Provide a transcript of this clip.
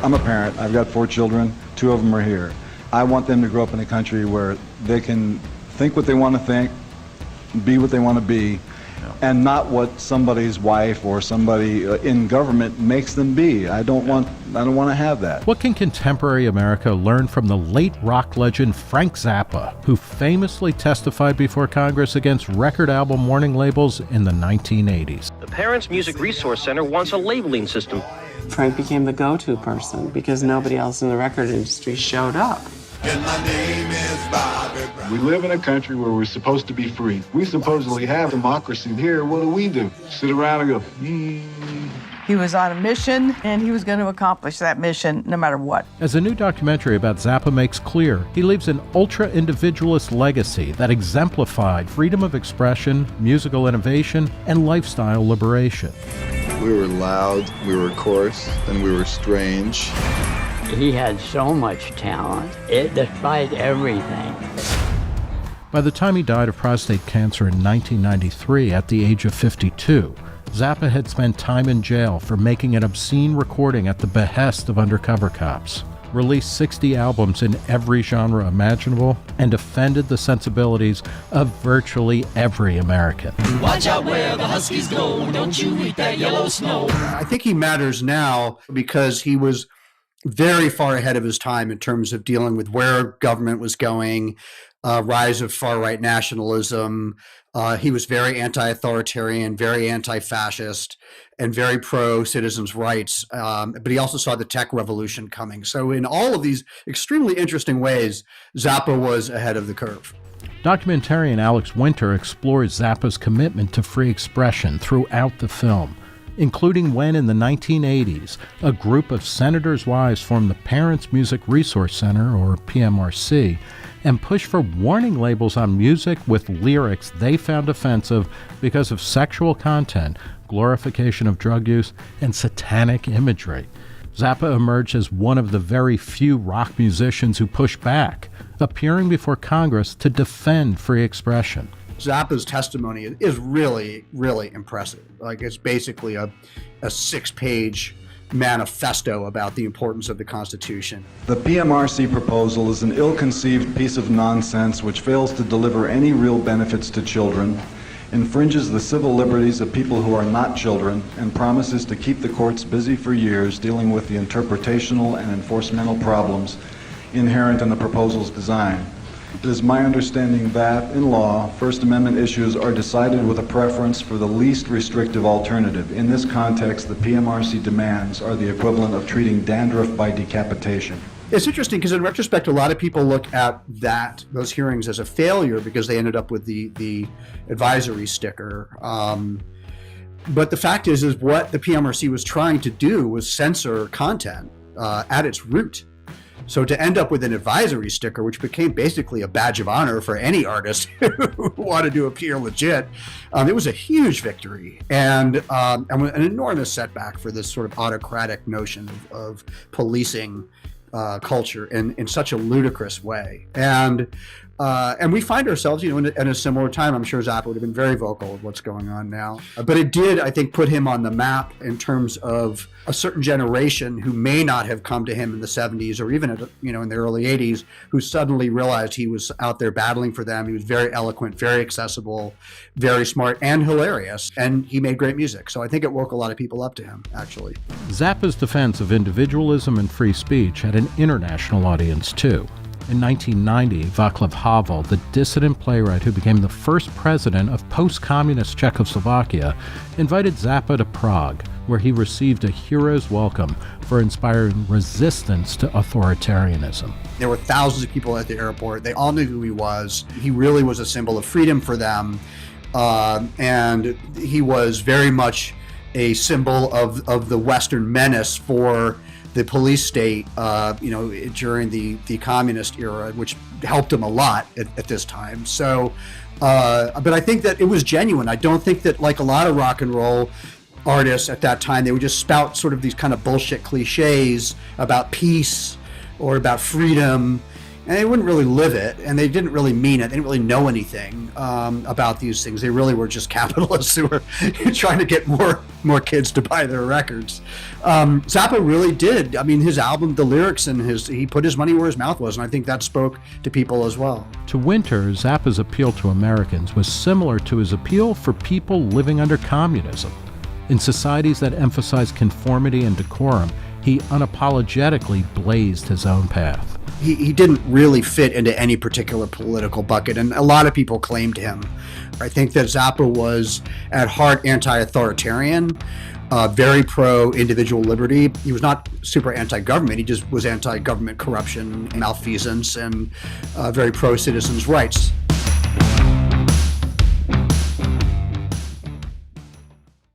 I'm a parent. I've got 4 children. 2 of them are here. I want them to grow up in a country where they can think what they want to think, be what they want to be, and not what somebody's wife or somebody in government makes them be. I don't want to have that. What can contemporary America learn from the late rock legend Frank Zappa, who famously testified before Congress against record album warning labels in the 1980s? The Parents Music Resource Center wants a labeling system. Frank became the go-to person because nobody else in the record industry showed up. And my name is Bobby Brown. We live in a country where we're supposed to be free. We supposedly have democracy. Here, what do? Sit around and go, He was on a mission, and he was going to accomplish that mission no matter what. As a new documentary about Zappa makes clear, he leaves an ultra-individualist legacy that exemplified freedom of expression, musical innovation, and lifestyle liberation. We were loud, we were coarse, and we were strange. He had so much talent, it defied everything. By the time he died of prostate cancer in 1993 at the age of 52, Zappa had spent time in jail for making an obscene recording at the behest of undercover cops, released 60 albums in every genre imaginable, and offended the sensibilities of virtually every American. Watch out where the Huskies go, don't you eat that yellow snow. I think he matters now because he was very far ahead of his time in terms of dealing with where government was going, rise of far-right nationalism. He was very anti-authoritarian, very anti-fascist, and very pro-citizens' rights. But he also saw the tech revolution coming. So in all of these extremely interesting ways, Zappa was ahead of the curve. Documentarian Alex Winter explores Zappa's commitment to free expression throughout the film, including when in the 1980s, a group of senators' wives formed the Parents Music Resource Center, or PMRC, and pushed for warning labels on music with lyrics they found offensive because of sexual content, glorification of drug use, and satanic imagery. Zappa emerged as one of the very few rock musicians who pushed back, appearing before Congress to defend free expression. Zappa's testimony is really, really impressive. Like, it's basically a 6-page manifesto about the importance of the Constitution. The PMRC proposal is an ill-conceived piece of nonsense which fails to deliver any real benefits to children, infringes the civil liberties of people who are not children, and promises to keep the courts busy for years dealing with the interpretational and enforcemental problems inherent in the proposal's design. It is my understanding that, in law, First Amendment issues are decided with a preference for the least restrictive alternative. In this context, the PMRC demands are the equivalent of treating dandruff by decapitation. It's interesting because in retrospect, a lot of people look at those hearings as a failure because they ended up with the advisory sticker. But the fact is what the PMRC was trying to do was censor content at its root. So to end up with an advisory sticker, which became basically a badge of honor for any artist who wanted to appear legit, it was a huge victory and an enormous setback for this sort of autocratic notion of policing culture in such a ludicrous way. And we find ourselves, in a similar time. I'm sure Zappa would have been very vocal of what's going on now. But it did, I think, put him on the map in terms of a certain generation who may not have come to him in the 70s or even, in the early 80s, who suddenly realized he was out there battling for them. He was very eloquent, very accessible, very smart, and hilarious. And he made great music. So I think it woke a lot of people up to him, actually. Zappa's defense of individualism and free speech had an international audience, too. In 1990, Václav Havel, the dissident playwright who became the first president of post-communist Czechoslovakia, invited Zappa to Prague, where he received a hero's welcome for inspiring resistance to authoritarianism. There were thousands of people at the airport. They all knew who he was. He really was a symbol of freedom for them. And he was very much a symbol of the Western menace for the police state, during the communist era, which helped him a lot at this time. So, but I think that it was genuine. I don't think that, like a lot of rock and roll artists at that time, they would just spout sort of these kind of bullshit cliches about peace or about freedom. and they wouldn't really live it, and they didn't really mean it. They didn't really know anything about these things. They really were just capitalists who were trying to get more kids to buy their records. Zappa really did. I mean, his album, the lyrics, and he put his money where his mouth was, and I think that spoke to people as well. To Winter, Zappa's appeal to Americans was similar to his appeal for people living under communism. In societies that emphasize conformity and decorum, he unapologetically blazed his own path. He didn't really fit into any particular political bucket, and a lot of people claimed him. I think that Zappa was at heart anti-authoritarian, very pro-individual liberty. He was not super anti-government, he just was anti-government corruption, malfeasance, and very pro-citizens' rights.